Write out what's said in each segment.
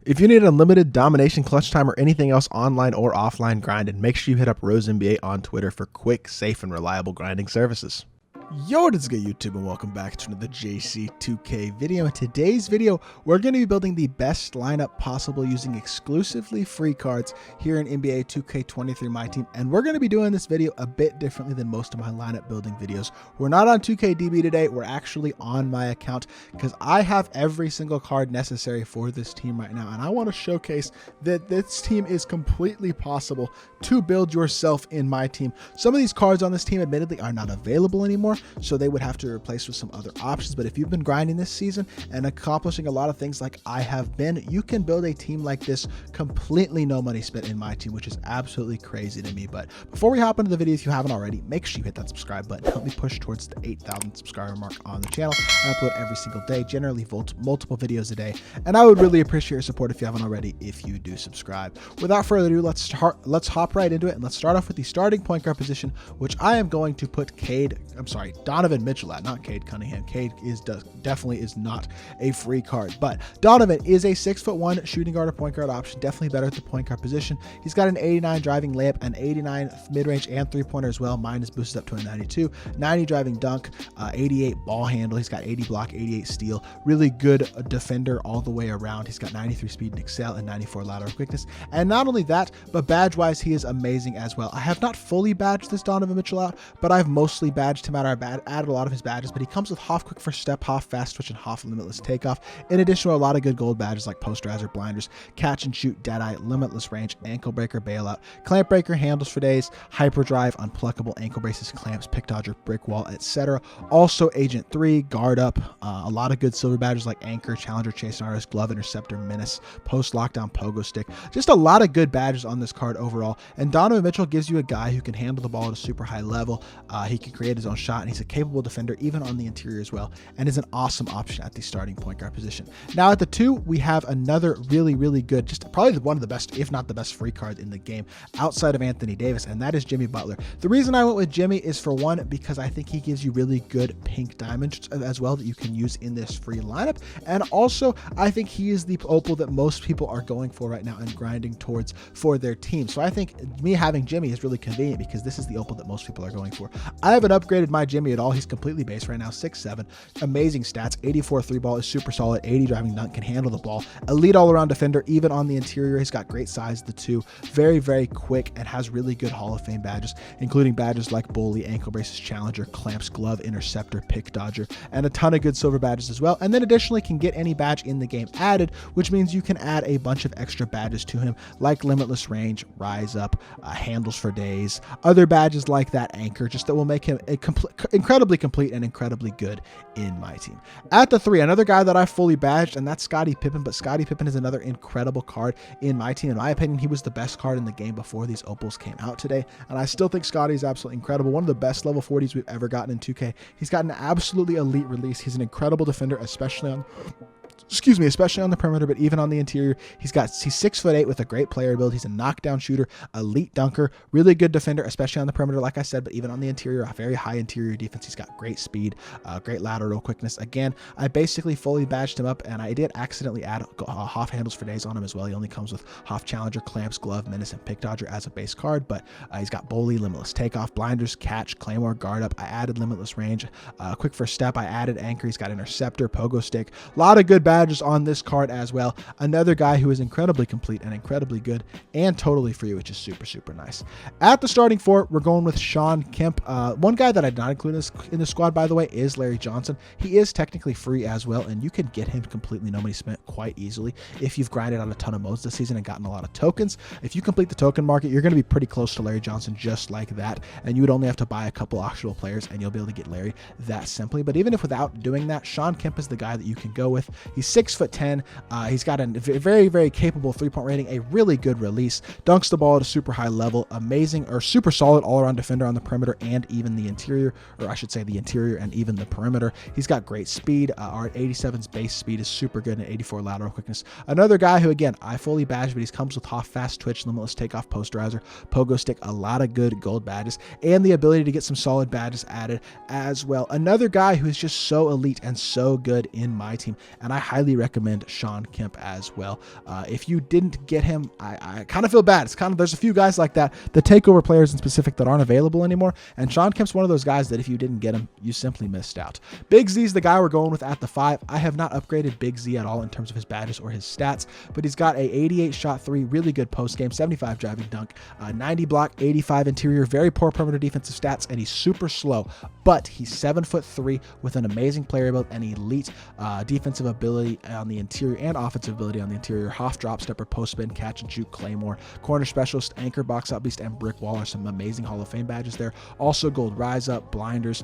If you need unlimited domination, clutch time, or anything else online or offline grinding, make sure you hit up RoseNBA on Twitter for quick, safe, and reliable grinding services. Yo, what is good, YouTube, and welcome back to another JC2K video. In today's video, we're going to be building the best lineup possible using exclusively free cards here in NBA 2K23 MyTEAM, and we're going to be doing this video a bit differently than most of my lineup building videos. We're not on 2KDB today, we're actually on my account because I have every single card necessary for this team right now, and I want to showcase that this team is completely possible to build yourself in my team. Some of these cards on this team admittedly are not available anymore, so they would have to replace with some other options. But if you've been grinding this season and accomplishing a lot of things like I have been, you can build a team like this completely no money spent in my team, which is absolutely crazy to me. But before we hop into the video, if you haven't already, make sure you hit that subscribe button. Help me push towards the 8,000 subscriber mark on the channel. I upload every single day, generally multiple videos a day, and I would really appreciate your support if you haven't already, if you do subscribe. Without further ado, let's hop right into it, and let's start off with the starting point guard position, which I am going to put Donovan Mitchell at, not Cade Cunningham. Cade definitely is not a free card, but Donovan is a 6'1" shooting guard or point guard option, definitely better at the point guard position. He's got an 89 driving layup, an 89 mid-range and three-pointer as well. Mine is boosted up to a 92, 90 driving dunk, 88 ball handle. He's got 80 block, 88 steal. Really good defender all the way around. He's got 93 speed and excel and 94 lateral quickness. And not only that, but badge-wise, he is amazing as well. I have not fully badged this Donovan Mitchell out, but I've mostly badged him out. I've added a lot of his badges, but he comes with Hoff quick first step, Hoff fast twitch, and Hoff limitless takeoff, in addition to a lot of good gold badges like posterizer, blinders, catch and shoot, deadeye, limitless range, ankle breaker, bailout, clamp breaker, handles for days, hyperdrive, unpluckable, ankle braces, clamps, pick dodger, brick wall, etc. Also agent 3, guard up, a lot of good silver badges like anchor, challenger, chase artist, glove, interceptor, menace, post lockdown, pogo stick. Just a lot of good badges on this card overall, and Donovan Mitchell gives you a guy who can handle the ball at a super high level. He can create his own shot, and he's a capable defender even on the interior as well, and is an awesome option at the starting point guard position. Now at the 2, we have another really good, just probably one of the best, if not the best, free card in the game outside of Anthony Davis, and that is Jimmy Butler. The reason I went with Jimmy is, for one, because I think he gives you really good pink diamonds as well that you can use in this free lineup, and also I think he is the opal that most people are going for right now and grinding towards for their team. So I think me having Jimmy is really convenient because this is the opal that most people are going for. I haven't upgraded my Jimmy at all. He's completely base right now, 6'7", amazing stats, 84 three ball, is super solid, 80 driving dunk, can handle the ball, elite all around defender even on the interior. He's got great size, the 2, very quick, and has really good Hall of Fame badges, including badges like bully, ankle braces, challenger, clamps, glove, interceptor, pick dodger, and a ton of good silver badges as well. And then additionally can get any badge in the game added, which means you can add a bunch of extra badges to him like limitless range, rise up, handles for days, other badges like that anchor, just that will make him incredibly complete and incredibly good in my team. At the 3, another guy that I fully badged, and that's Scottie Pippen, but Scottie Pippen is another incredible card in my team. In my opinion, he was the best card in the game before these opals came out today, and I still think Scottie is absolutely incredible. One of the best level 40s we've ever gotten in 2K. He's got an absolutely elite release. He's an incredible defender, especially on the perimeter, but even on the interior. He's 6'8" with a great player build. He's a knockdown shooter, elite dunker, really good defender, especially on the perimeter, like I said, but even on the interior, a very high interior defense. He's got great speed, great lateral quickness. Again, I basically fully badged him up, and I did accidentally add Hoff handles for days on him as well. He only comes with Hoff challenger, clamps, glove, menace, and pick dodger as a base card, but he's got bully, limitless takeoff, blinders, catch, claymore, guard up. I added limitless range, quick first step. I added anchor. He's got interceptor, pogo stick, a lot of good badges on this card as well. Another guy who is incredibly complete and incredibly good and totally free, which is super nice. At the starting 4, we're going with Shawn Kemp. One guy that I did not include in the squad, by the way, is Larry Johnson. He is technically free as well, and you can get him completely no money spent quite easily if you've grinded on a ton of modes this season and gotten a lot of tokens. If you complete the token market, you're going to be pretty close to Larry Johnson just like that, and you would only have to buy a couple actual players and you'll be able to get Larry that simply. But even if without doing that, Shawn Kemp is the guy that you can go with. He's 6'10". He's got a very capable 3-point rating, a really good release, dunks the ball at a super high level, amazing or super solid all-around defender on the perimeter and even the interior, or I should say the interior and even the perimeter. He's got great speed. Our 87's base speed is super good, and 84 lateral quickness. Another guy who, again, I fully badged, but he comes with Hoff fast twitch, limitless takeoff, posterizer, pogo stick, a lot of good gold badges, and the ability to get some solid badges added as well. Another guy who is just so elite and so good in my team, and I highly recommend Sean Kemp as well. If you didn't get him, I kind of feel bad. It's kind of, there's a few guys like that, the takeover players in specific, that aren't available anymore. And Sean Kemp's one of those guys that if you didn't get him, you simply missed out. Big Z's the guy we're going with at the 5. I have not upgraded Big Z at all in terms of his badges or his stats, but he's got a 88 shot 3, really good post game, 75 driving dunk, 90 block, 85 interior, very poor perimeter defensive stats, and he's super slow, but he's 7'3" with an amazing player ability and elite defensive ability on the interior and offensive ability on the interior. Hoff, drop stepper, post spin, catch and shoot, claymore, corner specialist, anchor, box out beast, and brick wall are some amazing Hall of Fame badges there. Also gold rise up, blinders,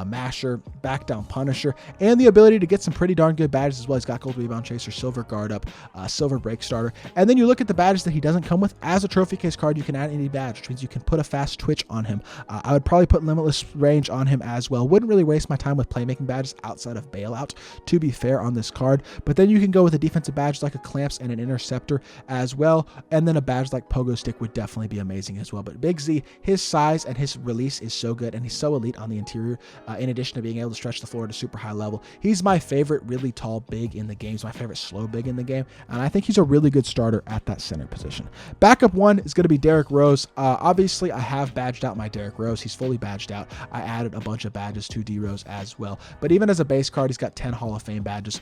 masher, back down punisher, and the ability to get some pretty darn good badges as well. He's got gold rebound chaser, silver guard up, silver break starter. And then you look at the badges that he doesn't come with. As a trophy case card, you can add any badge, which means you can put a fast twitch on him. I would probably put limitless range on him as well. Wouldn't really waste my time with playmaking badges outside of bailout, to be fair, on this card. But then you can go with a defensive badge like a clamps and an interceptor as well. And then a badge like pogo stick would definitely be amazing as well. But Big Z, his size and his release is so good, and he's so elite on the interior, in addition to being able to stretch the floor to super high level. He's my favorite really tall big in the game. He's my favorite slow big in the game, and I think he's a really good starter at that center position. Backup 1 is going to be Derrick Rose. Obviously, I have badged out my Derrick Rose. He's fully badged out. I added a bunch of badges to D Rose as well. But even as a base card, he's got 10 Hall of Fame badges.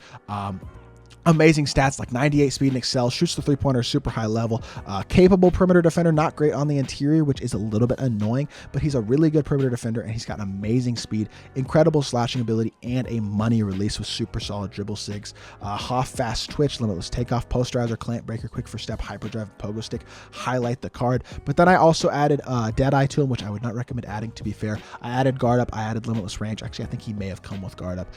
Amazing stats like 98 speed and excel, shoots the three-pointer super high level, capable perimeter defender, not great on the interior, which is a little bit annoying, but he's a really good perimeter defender, and he's got amazing speed, incredible slashing ability, and a money release with super solid dribble sigs. Hoff, fast twitch, limitless takeoff, posterizer, clamp breaker, quick first step, hyperdrive, pogo stick, highlight the card. But then I also added Deadeye to him, which I would not recommend adding, to be fair. I added guard up, I added limitless range. Actually, I think he may have come with guard up.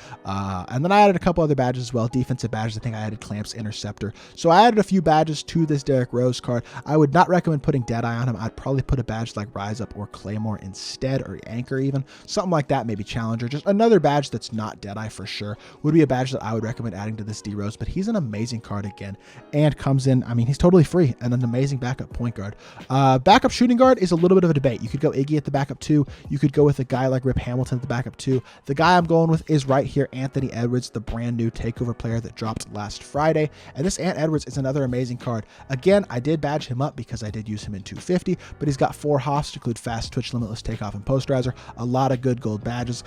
And then I added a couple other badges as well, defensive badges. I think I added clamps, interceptor. So I added a few badges to this Derrick Rose card. I would not recommend putting Deadeye on him. I'd probably put a badge like rise up or claymore instead, or anchor even, something like that, maybe challenger. Just another badge that's not Deadeye for sure would be a badge that I would recommend adding to this D Rose. But he's an amazing card again, and comes in, I mean, he's totally free and an amazing backup point guard. Backup shooting guard is a little bit of a debate. You could go Iggy at the backup 2. You could go with a guy like Rip Hamilton at the backup 2. The guy I'm going with is right here, Anthony Edwards, the brand new takeover player that dropped last Friday. And this Ant Edwards is another amazing card. Again, I did badge him up because I did use him in 250, but he's got 4 hoffs to include fast twitch, limitless takeoff, and posterizer. A lot of good gold badges.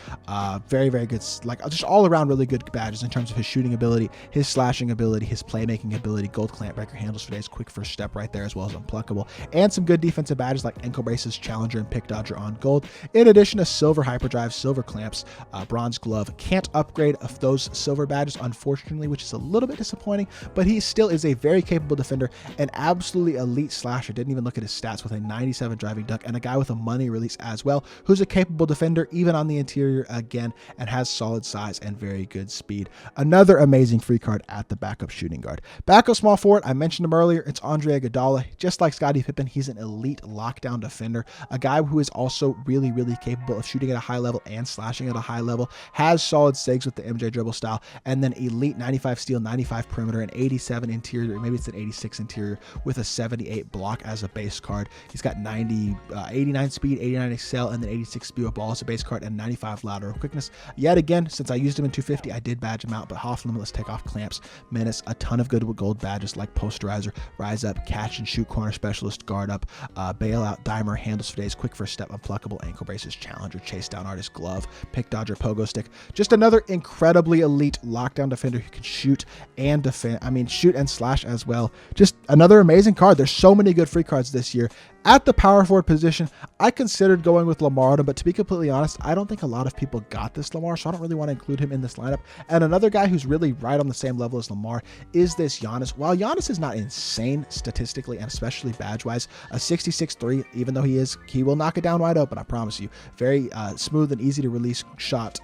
Very, very good, like just all around really good badges in terms of his shooting ability, his slashing ability, his playmaking ability, gold clamp breaker, handles for days, quick first step right there, as well as unpluckable, and some good defensive badges like ankle braces, challenger, and pick dodger on gold. In addition to silver hyperdrive, silver clamps, bronze glove. Can't upgrade of those silver badges, unfortunately, which is a little bit disappointing, but he still is a very capable defender, an absolutely elite slasher. Didn't even look at his stats, with a 97 driving dunk, and a guy with a money release as well, who's a capable defender even on the interior again, and has solid size and very good speed. Another amazing free card at the backup shooting guard. Backup small forward, I mentioned him earlier, it's Andre Iguodala. Just like Scottie Pippen, he's an elite lockdown defender, a guy who is also really, really capable of shooting at a high level and slashing at a high level, has solid sigs with the MJ dribble style, and then elite 95 steal, 95 perimeter, and 87 interior, maybe it's an 86 interior, with a 78 block as a base card. He's got 89 speed, 89 excel, and then 86 speed with ball as a base card, and 95 lateral quickness. Yet again, since I used him in 250, I did badge him out, but Hoff, limitless takeoff, clamps, menace, a ton of good gold badges like posterizer, rise up, catch and shoot, corner specialist, guard up, bailout, dimer, handles for days, quick first step, unpluckable, ankle braces, challenger, chase down artist, glove, pick dodger, pogo stick. Just another incredibly elite lockdown defender who can shoot and defend, shoot and slash as well. Just another amazing card. There's so many good free cards this year. At the power forward position, I considered going with Lamar, but to be completely honest, I don't think a lot of people got this Lamar, so I don't really want to include him in this lineup. And another guy who's really right on the same level as Lamar is this Giannis. While Giannis is not insane statistically and especially badge-wise, a 66-3, even though he will knock it down wide open, I promise you. Very smooth and easy to release shot.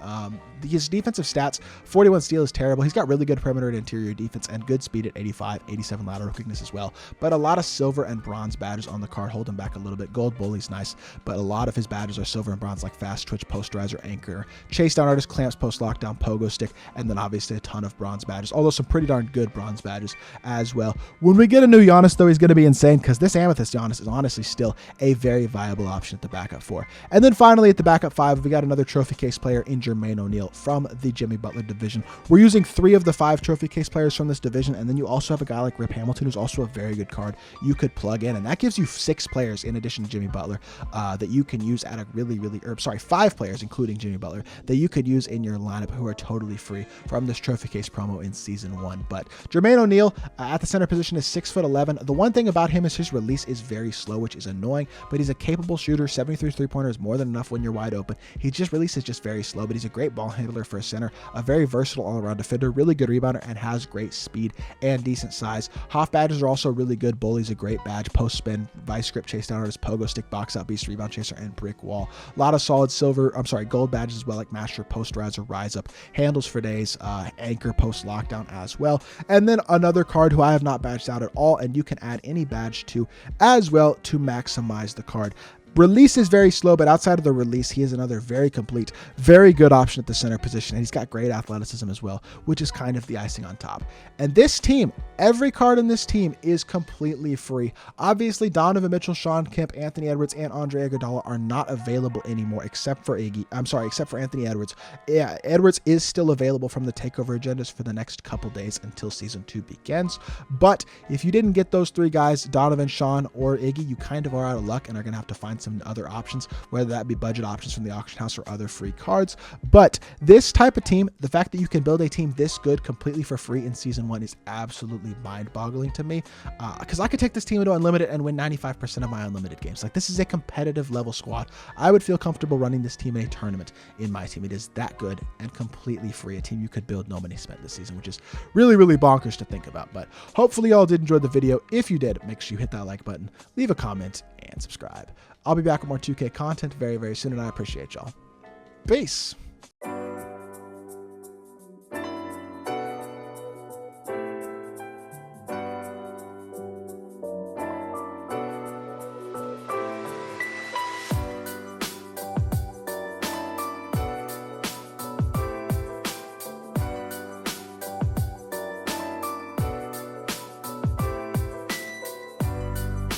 His defensive stats, 41 steal is terrible. He's got really good perimeter and interior defense and good speed at 85, 87 lateral quickness as well. But a lot of silver and bronze badges on the card hold him back a little bit. Gold bully's nice, but a lot of his badges are silver and bronze, like fast twitch, posterizer, anchor, chase down artist, clamps, post lockdown, pogo stick, and then obviously a ton of bronze badges, although some pretty darn good bronze badges as well. When we get a new Giannis, though, he's going to be insane, because this Amethyst Giannis is honestly still a very viable option at the backup 4. And then finally at the backup 5, we got another trophy case player in Jermaine O'Neal from the Jimmy Butler division. We're using 3 of the 5 trophy trophy case players from this division, and then you also have a guy like Rip Hamilton, who's also a very good card you could plug in, and that gives you 6 players in addition to Jimmy Butler that you can use at a or 5 players, including Jimmy Butler, that you could use in your lineup who are totally free from this trophy case promo in season 1. But Jermaine O'Neal at the center position is 6'11". The one thing about him is his release is very slow, which is annoying, but he's a capable shooter. 73 3-pointer is more than enough when you're wide open. He just releases just very slow, but he's a great ball handler for a center, a very versatile all-around defender, really good rebounder, and has great speed and decent size. Hoff badges are also really good. Bully's a great badge. Post spin, vice grip, chase down artist, pogo stick, box out beast, rebound chaser, and brick wall. A lot of solid gold badges as well, like master, post riser, rise up, handles for days, anchor, post lockdown as well. And then another card who I have not badged out at all, and you can add any badge to as well to maximize the card. Release is very slow, but outside of the release, he is another very complete, very good option at the center position, and he's got great athleticism as well, which is kind of the icing on top. And this team, every card in this team is completely free. Obviously, Donovan Mitchell, Sean Kemp, Anthony Edwards, and Andre Iguodala are not available anymore, except for Anthony Edwards. Yeah, Edwards is still available from the takeover agendas for the next couple days until season 2 begins. But if you didn't get those 3 guys, Donovan, Sean, or Iggy, you kind of are out of luck and are going to have to find some other options, whether that be budget options from the auction house or other free cards. But this type of team, the fact that you can build a team this good completely for free in season 1 is absolutely mind-boggling to me, because I could take this team into unlimited and win 95% of my unlimited games. Like, this is a competitive level squad. I would feel comfortable running this team in a tournament in my team. It is that good and completely free, a team you could build no money spent this season, which is really, really bonkers to think about. But hopefully y'all did enjoy the video. If you did, make sure you hit that like button, leave a comment, and subscribe. I'll be back with more 2K content very, very soon, and I appreciate y'all. Peace.